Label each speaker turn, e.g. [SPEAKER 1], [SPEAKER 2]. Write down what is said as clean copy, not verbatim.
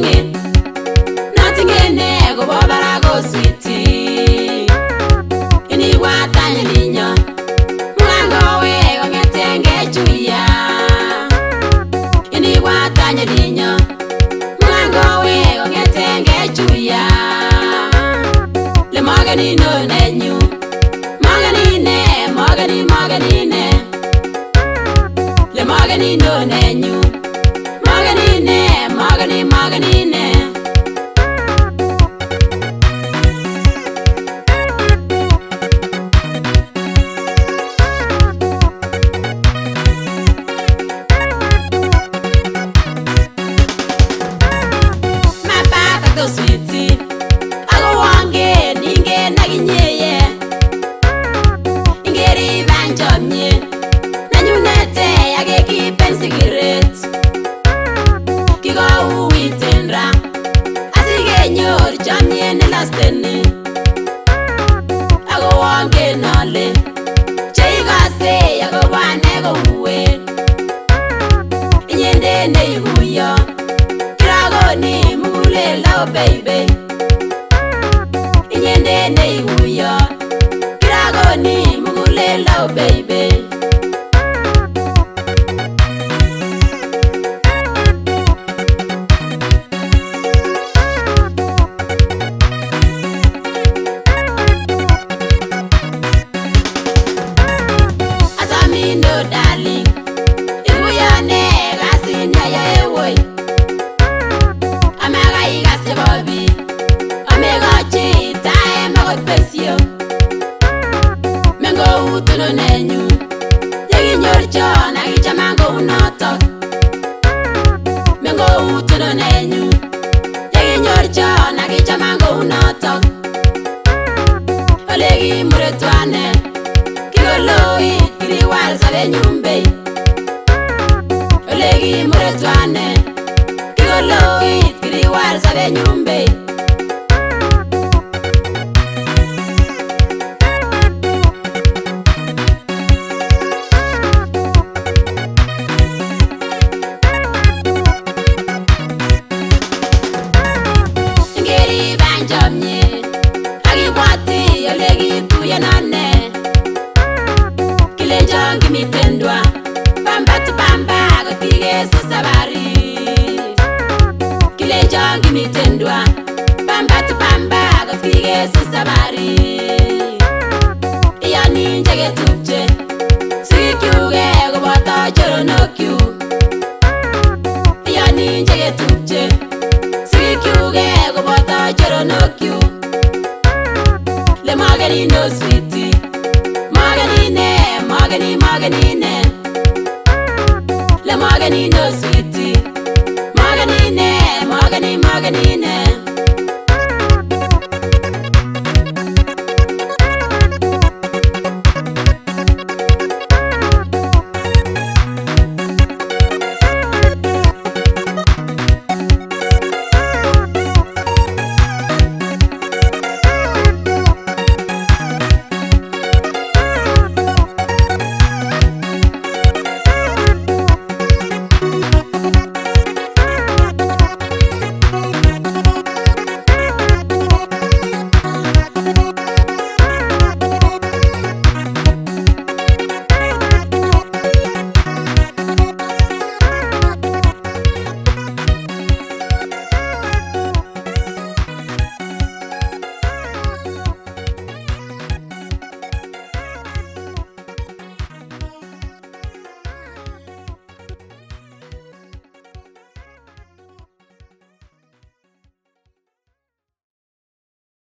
[SPEAKER 1] nothing in there, go bara go sweetie. Ini watanya ninyo, mwango we ongetenge chuya. Ini watanya ninyo, mwango we ongetenge chuya. Le magani no nenyu, magani ne, magani ne. Le magani no nenyu, magani ne, magani ne. Sweetie, I go wange ninge naginye ingeri banjomye nanyunete yage kipen cigarette kigo witenra asige nyor jamye ne lasteni I go wange nale cheiga se yago wane go uwe inyende ne yuyo kirago ni love baby inyende ne huyo kirago ni mugule love baby asami no darling ihuyo ne gasinya ya ewoy Bobby, Omega Chita, Emma Pesio. Mango to the menu. Yagging your John, I get a mango not talk. Mango to the menu. Yagging your John, I get a mango not talk. Olegi Muretwane, Kiloi, Kiriwal Savenyumbe. Olegi Muretwane, Kiloi. Kiriwal sabe nyumbe ingeri banjomye agibwati olegi tuyanane kilenjongi mitendwa bamba tubamba gotige sasabari Kilejongi mitendwa bamba tupamba gotige sasabari yani njege tupje sikiuge gobata joro no kyu yani njege tupje sikiuge gobata joro no kyu le magari no